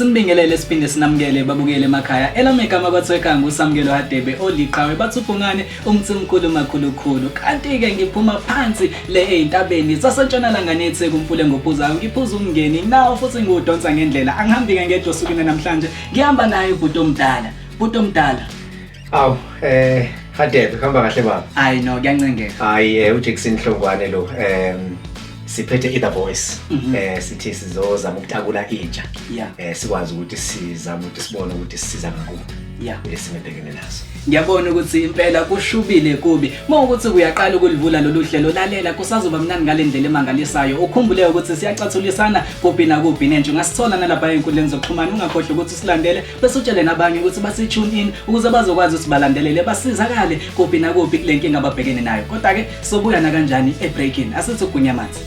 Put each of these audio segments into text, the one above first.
Asinibingelele siphinde sinamukele babukele emakhaya. Elamegama bathweka nguSamukelo Hadebe oliqhawe bathubhungane umthimkhulu makhulukhulu. Kanti ke ngiphuma phansi le eintabeni sasentshonalanga neTheku Mfule ngophuzayo ngiphuza umngeni nawo futhi ngiwudonsa ngendlela. Angihambi ke ngedwa sukune namhlanje. Ngihamba naye uBhuto Mdala. Aw Hadebe khamba kahle baba. Hayi no kuyancengeka. Hayi uJackson Hlongwane lo siphethe The Voice sithi sizozama ukutakula intsha sikwazi ukuthi sizama ukuthi sibone ukuthi sisiza ngakuphi lesimebhekene naso. Ngiyabona ukuthi impela kushubile kubi mawukuthi uyaqala ukulivula lolu hlelo lalela kusazoba mnandi ngalendlela emangalisayo ukhumbule ukuthi siyacathulisana kuphi na kuphi nentsho ngasithola nalapha enkundleni zokuxhumana ungakhohle ukuthi silandele bese utshele nabanye ukuthi basi tune in ukuze bazokwazi ukuthi balandelele basizakale kuphi na kuphi kule nkinga ababhekene nayo. Kodwa ke sobuya na kanjani ebreaking asithi ugunyamanzi.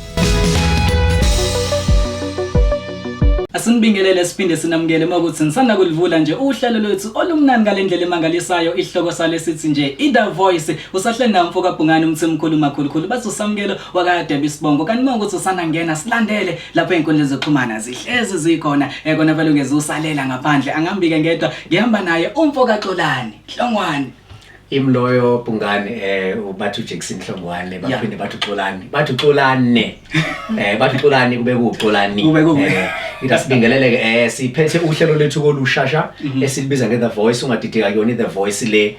Asinibingelele siphinde sinamukele makuthi nisanda kulivula nje uhlelo lwethu olumnani ngalendlela emangalisayo ihloko sale sithi nje The Voice usahle namfo kaBhungane umthimkhulu makhulukhulu bathi uSamukelo wakade Sibongo kanti makuthi usana ngena silandele lapha enkundleni zokuxhumana zihlezi zikhona ekona vele ungezusalela ngaphandle angihambike ngedwa ngihamba naye umfo kaXolani Hlongwane Imloyo Bhungane ubathu Jackson Hlongwane baphinde bathi Xolani bathi Xolane bathi Xolani kube kuXolani ita sibingelele ke siphethe uhlelo lethu kolushasha esilibiza nge The Voice ungadideka kuyona The Voice le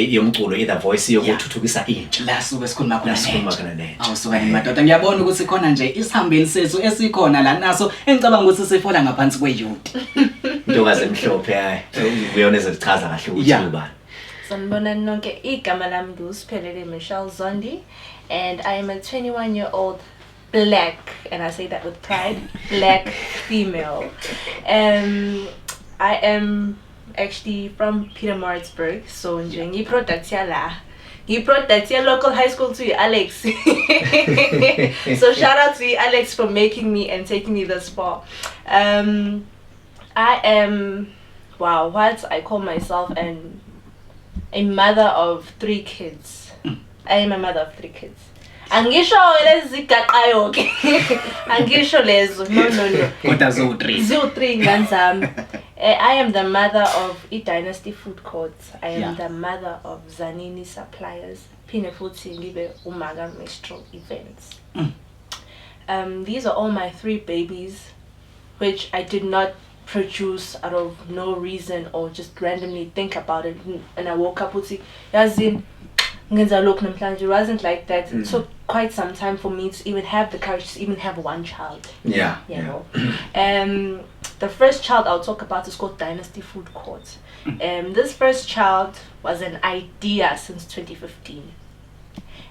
yomculo The Voice yokuthuthukisa intsha la suke sikhuluma khona ne awusuka madoda ngiyabona ukuthi khona nje isihambeli sethu esikhona la naso engicabanga ukuthi sifola ngaphansi kweyouth intokazi emhlophe hayi uyona ezochaza kahle ukuthi ubani. Sanibona nonke igama lami nguSiphelele Michelle Zondi and I am a 21-year-old black, and I say that with pride, black female. I am actually from Pietermaritzburg, so nje product la. Product local high school to you, Alex. So shout out to you, Alex, for making me and taking me this far. I am what I call myself a mother of 3 kids. I am a mother of 3 kids. Angisho lezi gaqayo ke. Angisho lezo. No. Kodwa zo3. Zo3 ngani zami. I am the mother of Dynasty Food Courts. I am the mother of Zanini Suppliers. Phine futhi ngibe uMaga Mestro Events. These are all my 3 babies which I did not produce out of no reason or just randomly think about it and I woke up with yazin ngenza lokhu namhlanje. It wasn't like that. It took quite some time for me to even have the courage to even have one child. You know. The first child I'll talk about is called Dynasty Food Court. This first child was an idea since 2015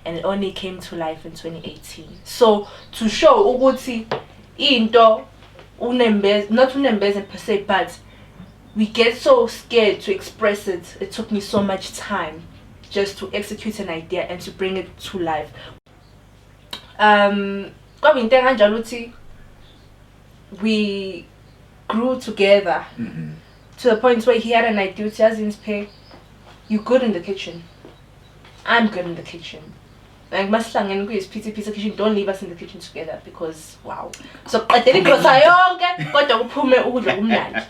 and it only came to life in 2018. So to show ukuthi into not unembeza per se, but we get so scared to express it. It took me so much time just to execute an idea and to bring it to life. We grew together to the point where he had an idea. You're good in the kitchen. I'm good in the kitchen. Like masihlangene kuyisiphithi kitchen, don't leave us in the kitchen together because wow. So qedela igrosa yonke kodwa kuphume ukudla kumnandi.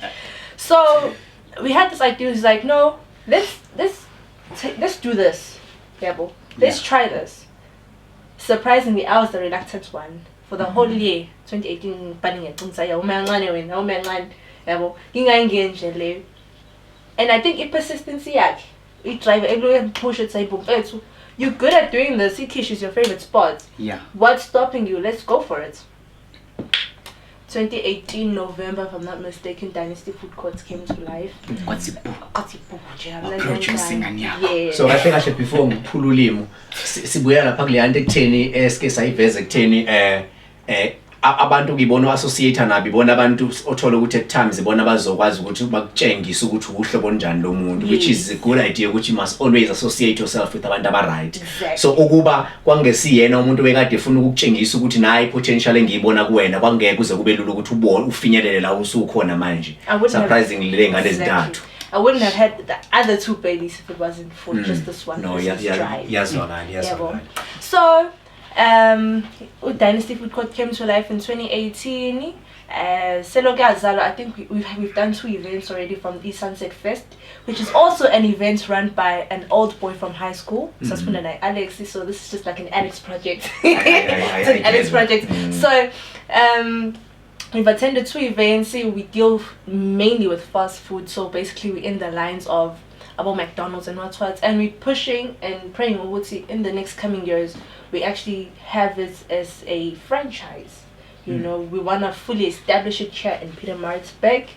So we had this idea. He's like, no, let's do this. Let's try this. Surprisingly, I was the reluctant one for the whole year 2018 banning ngeqinisa umancane wena umancane yabo ngingayingeni nje leyo. And I think persistency yakhe drive eloye push it say mfethu. You're good at doing this. Ikish is your favorite sport. What's stopping you? Let's go for it. 2018 November, if I'm not mistaken, Dynasty Food Courts came to life. Producing yeah. So kahle before ngiphula ulimo sibuya lapha kule yanto ekutheni esike sayiveza ekutheni abantu ngibona associate nabi bona abantu othola ukuthi at times ibona bazokwazi ukuthi bakutshengise ukuthi uhlobo njani lo muntu, which is a good idea ukuthi you must always associate yourself with abantu right. So ukuba kwangesiyena umuntu bekade efuna ukukutshengisa ukuthi nayi potential engiyibona kuwena kwangeke kuze kube lula ukuthi ubone ufinyelele la usukhona manje. Surprisingly le ngane ezintathu. I wouldn't have had the other 2 babies if it wasn't for just this one. No, So Dynasty Food Court came to life in 2018 Selokazalo, I think we've done 2 events already from the Sunset Fest, which is also an event run by an old boy from high school, Sasfuna like Alex. So this is just like an Alex project. It's an Alex project. So we've attended 2 events. We deal mainly with fast food. So basically we're in the lines of about McDonald's and what, and we're pushing and praying in the next coming years we actually have it as a franchise. You know, we want to fully establish it here in Pietermaritzburg.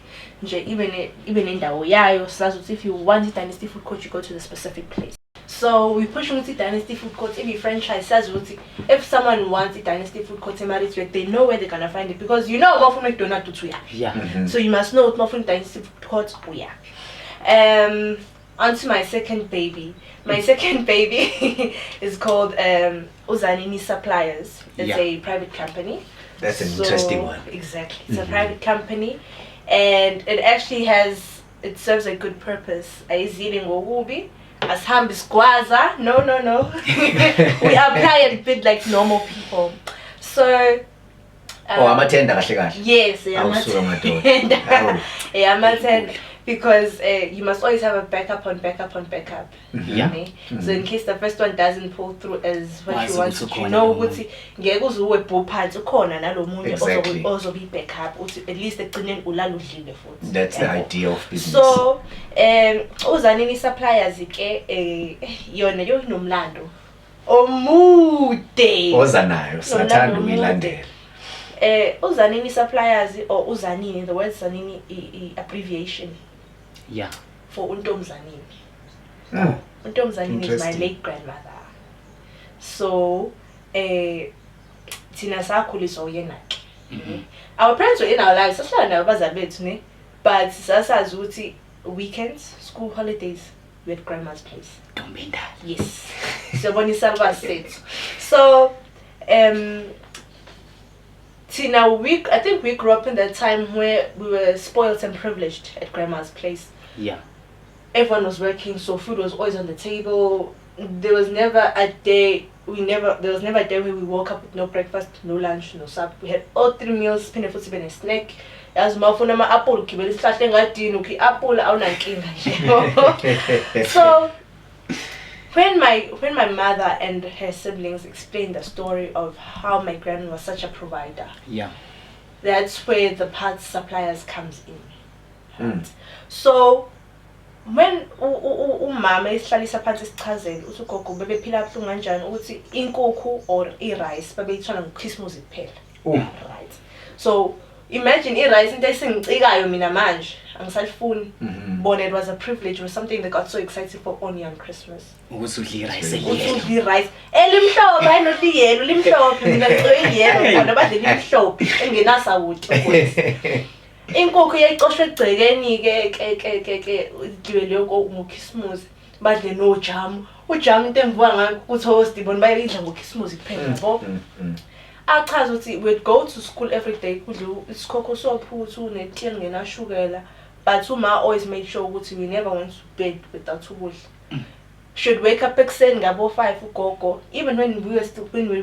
Even in Daoyayo, so if you want the Dynasty Food Court, you go to the specific place. So we're pushing with the Dynasty Food Court. Every franchise says if someone wants the Dynasty Food Court in Maritzburg, they know where they're gonna find it, because you know more from McDonald's to Yeah. So you must know more from Dynasty Food Court. On to my second baby. My second baby is called Uzanini Suppliers. It's a private company. That's an interesting one. Exactly. It's a private company, and it actually serves a good purpose. Ayizili ngokubi, asihambi sigwaza. No. We apply and bid like normal people. So Amatenda kahle kahle. yes, Awusuka madoda. Amatenda. Because you must always have a backup on backup. Yeah. Okay? So in case the first one doesn't pull through as what you want, Wazi you know ukuthi ukuthi ngeke uze uwebho phansi ukhona nalomunye Exactly. ozobe backup uthi at least egcineni ulala udlile futhi. That's the idea of business. So Uzanini Suppliers ke yona yonomlando omude. Oza nayo sathanda uyilandela. Uzanini Suppliers, or Uzanini, the word Zanini abbreviation Yeah. for Untomzanini. Untomzanini is my late grandmother. So Tina sakhuliswa uyena ke. Our parents were in our lives, sahlala nabo abazali bethu ne, but sasazi ukuthi weekends, school holidays, we at grandma's place. Yes. Siyabona isarwa sethu. So I think we grew up in that time where we were spoiled and privileged at grandma's place. Yeah. Everyone was working, so food was always on the table. There was never a day where we woke up with no breakfast, no lunch, no supper. We had all 3 meals, phinde futhi sibe snack. As mawufuna ama-apple ugibela isihlahla engadini ukhi apple awunankinga nje. So when my mother and her siblings explained the story of how my grandma was such a provider, Yeah. that's where the parts suppliers comes in. So when umama esihlalisa phansi isichazele uthi ugogo bebephila kabuhlungu kanjani ukuthi inkukhu or i-rice babeyithola ngoChristmas kuphela. Right. So imagine i-rice into esingicikayo mina manje angisalifuni. Bona it was a privilege, it was something they got so excited for only on Christmas. Ukuthi udle rice Udle rice elimhlophe ayinoti yellow limhlophe mina ngicwe yellow bona badle limhlophe engenasawuthi. Inkukhu yayicoshwe egcekeni ke idlele ngoChristmas badle no jam. Ujam into engivuka ngayo ukuthi host bona bayidla ngoChristmas kuphela yabo. Achaza ukuthi we'd go to school every day kudla isikhokho sophuthu netiye ngenashukela, but uma always made sure ukuthi we never went to bed without ukudla. Should wake up ekuseni ngabo 5 ugogo, even when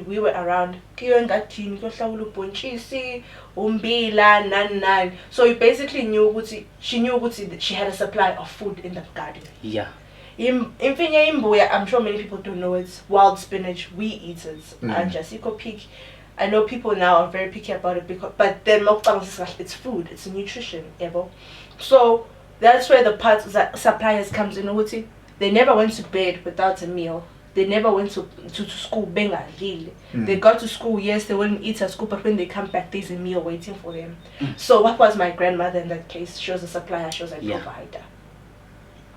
we were around kiyo engadini kuyohlawula ubhontshisi umbila nani. So we basically she knew ukuthi she had a supply of food in the garden. Yeah. Imfinya imbuya, I'm sure many people don't know it. Wild spinach, we eat it. And Jasiko peak. I know people now are very picky about it but then it's food, it's nutrition, ever. So that's where the part that suppliers comes in. They never went to bed without a meal. They never went to school bengadlile. They got to school, yes, they wouldn't eat at school, but when they come back, there's a meal waiting for them. So what was my grandmother in that case? She was a supplier, she was a provider.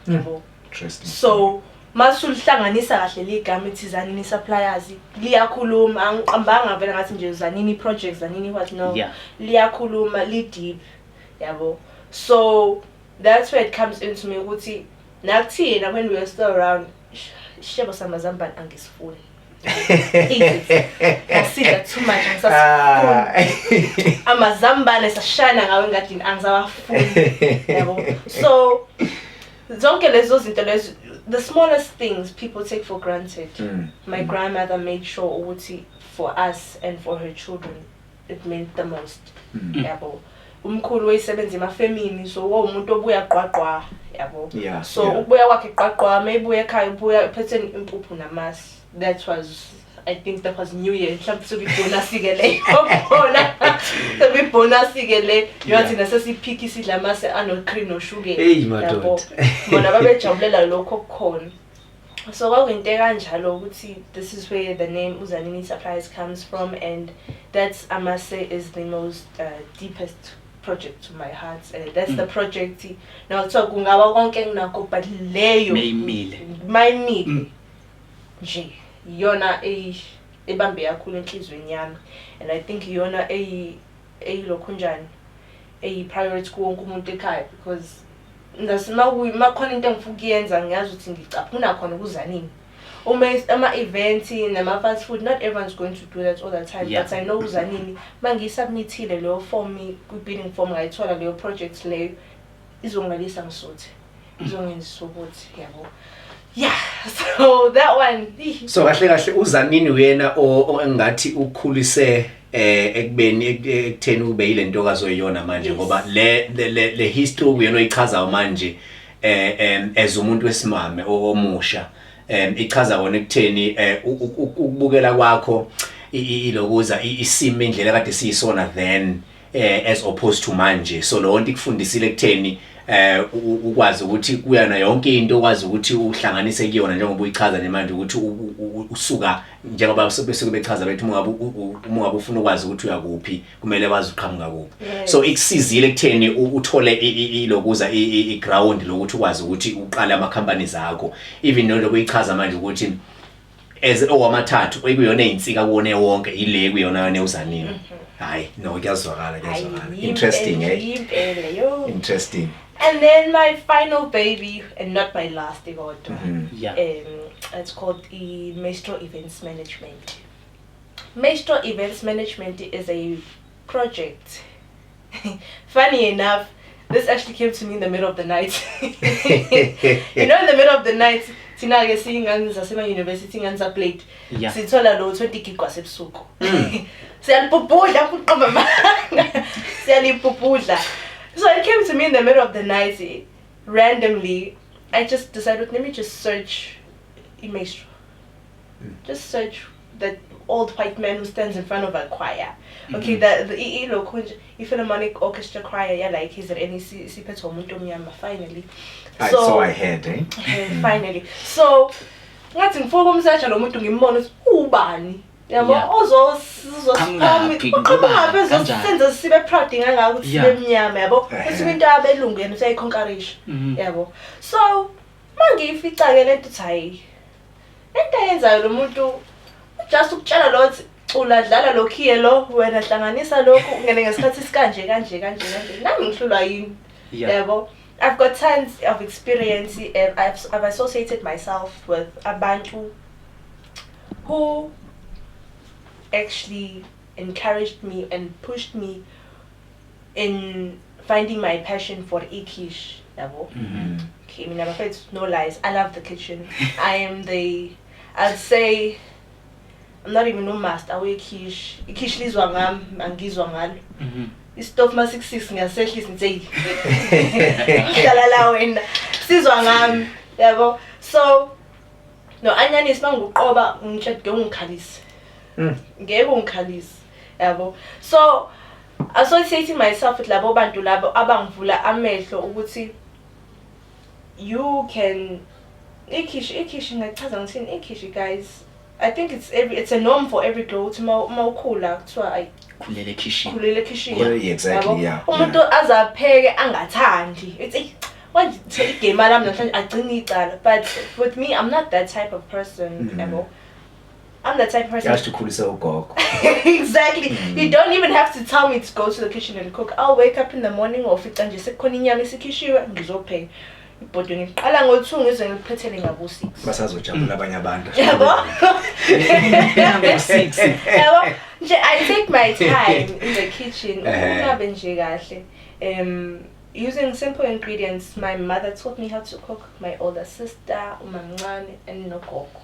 Interesting. So masulihlanganisa kahle ligama ethi Zanini Suppliers liyakhuluma angiqambanga vele ngathi nje Zanini projects Zanini what no liyakhuluma li deep yabo. So that's where it comes into me ukuthi nakuthina when we were still around shebo samazambane angisifuni. Asidla too much angisafuni. Amazambane sashana ngawe ngadini angisawafuni yabo. So zonke lezo zinto lezo, the smallest things people take for granted. My grandmother made sure ukuthi for us and for her children it meant the most. Yabo. Umkhulu wayesebenza emafemini so umuntu obuya qwaqwa yabo. Yeah, So yeah. ubuya kwakhe qwaqwa maybe ekhaya ubuya phethe impuphu namasi. That was, I think that was New Year. Mhlawumbe sobibonus ke le. Khona. Sobibonus ke le. Yathi nasesiphiki sidla amase anoCream nosugar. Hey madoda. Bona babejabulela lokho khona. So kwakuyinto kanjalo ukuthi this is where the name Uzanini Supplies comes from, and that's, I must say, is the most deepest project to my heart. That's the project now so kungaba konke nginakho but leyo mayimile nje yona ebambe kakhulu enhlizweni yami, and I think yona eyilokhunjani priority kuwonke umuntu ekhaya, because makhona into engifuna ukuyenza ngiyazi ukuthi ngicaphuna khona kuZanini. Ama-events nama-fast food, not everyone's going to do that all the time, but I know uZanini mangiyisubmithile leyo form kwi-bidding form ngayithola leyo project leyo izongalisa ngisuthe izongenzisa ukuthi yabo. Yeah, so that one. So kahle uZanini uyena engathi ukhulise ekubeni ekutheni ube yilento kazoyiyona manje ngoba le history uyena oyichaza manje as umuntu wesimame omusha ichaza wona ekutheni ukubukela kwakho ilokuza isimo indlela kade siyisona then as opposed to manje. So lo nto ikufundisile ekutheni ukwazi ukuthi kuyana yonke into okwazi ukuthi uhlanganise kuyona njengoba uyichaza nje manje ukuthi usuka njengoba besuke bechaza bethi uma ufuna ukwazi ukuthi uyakuphi kumele wazi uqhamuka kuphi. So ikusizile ekutheni uthole ilokuza iground lokuthi ukwazi ukuthi uqale ama companies akho, even noma kuyichaza manje ukuthi as owamathathu ekuyona insika kuone wonke ile kuyona neUZanini. Hayi no kuyazwakala. Interesting interesting. And then my final baby, and not my last ever, it's called the Maestro Events Management. Maestro Events Management is a project. Funny enough, this actually came to me in the middle of the night. You know, in the middle of the night, Tina ke singani zasema university nganza plate. Sithola lo 20 gig kwasebusuku. Siyalipupudla kuqamba manga. Siyalipupudla. So it came to me in the middle of the night, randomly. I just decided, let me just search Maestro. Just search that old white man who stands in front of a choir. Okay, the Philharmonic Orchestra choir, yeah, like he's at NEC finally. So I heard, finally. So, ngathi ngifuna umsearch lo muntu ngimbona ukuthi ubani. Yabo senza sibe proud ngangaka ukuthi sibe mnyama yabo ukuthi into abelungeni usayiconquerish yabo. So mangiyifica ke lento hayi into ayenzayo lo muntu just ukutshela lo cula dlala lokhiye lo wena hlanganisa lokho ngene ngesikhathi sikanje kanje nami ngihlulwa yini yabo. I've got tons of experience. I've associated myself with abantu who actually encouraged me and pushed me in finding my passion for ikish. Okay, I mean, I'm afraid no lies. I love the kitchen. I'd say I'm not even no master. I wear ikish. Ikish lizwa ngam, angizwa ngalo. Istof ma 66 ngiyasehlisa ngithi ngihlala la wena sizwa ngami yabo. So no anyani simanguqoba ngitshede ngikhalisa ngeke ngikhalisa yabo. So associating myself with labo bantu labo abangivula amehlo ukuthi you can ikish ngachaza ngithini ikish guys. I think it's a norm for every girl to mawukhula kuthiwa khulele kitchen. Exactly, yeah. Umuntu azapheke angathandi. It's manje igame lami namhlanje agcina icala, but with me I'm not that type of person, yabo. I'm the type of person. Just to khulisa ugogo. Exactly. You don't even have to tell me to go to the kitchen and cook. I'll wake up in the morning or fica nje sekukhona inyama esikhishiwe ngizopheka. Ibhodwe ngiqala ngo2 ngize ngiphethele ngabo6. Basazojabula abanye abantu. Yabo. Ngabo6. Yabo. Nje I take my time in the kitchen. Ungabe nje kahle. Using simple ingredients. My mother taught me how to cook. My older sister, umamncane, and nogogo.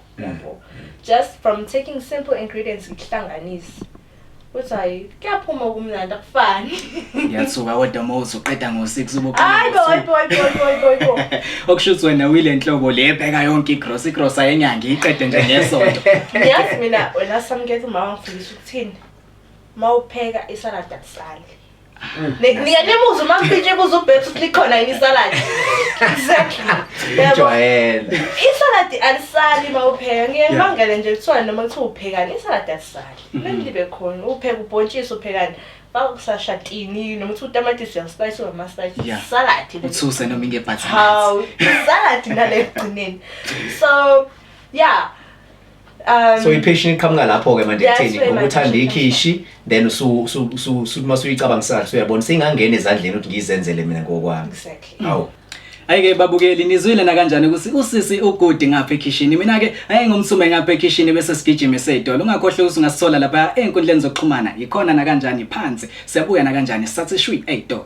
Just from taking simple ingredients ngihlanganise uthi hayi kuyaphuma kumnandi akufani. Ngiyathuka kodwa mawuthi uqeda ngo6 Hayi boy. Okushuthi wena uyile nhlobo le ebheka yonke igrocer yenyanga iqede nje ngesonto. Ngiyazi mina wena samkethe uma wangifundisa ukuthini. Mawupheka isalad akusali. Ngiyanemuza uma ngiphintshe buza ubhethi ukuthi likhona yini isalad. Exactly. Ujwayele. Isalad alisali mawupheka ngiyemangele nje kuthiwa noma kuthiwa uphekani isalad alisali. Lemlibe khona upheka ubhontshisi uphekani bakusashatini noma uthi utamatisi uyaspice ngamaspice salad Uthuse noma ingebhathi. Haw salad nale egcineni. So yeah. So i-passion iqhamuka lapho ke manje ekutheni That's where my ngokuthanda passion ikhishi then masuyicabanga sihle uyabona singangena ezandleni ukuthi ngizenzele mina ngokwami. Exactly. Hawu. Ayike babukeli nizwile na kanjani ukuthi usisi ugudi ngapha ekitchen mina ke ayengumsume ngapha ekitchen bese sigijime sedolo ungakhohle ukuthi ungasithola lapha enkundleni zokuxhumana ikhona na kanjani phansi siyabuya na kanjani sathi shwi ey'tolo.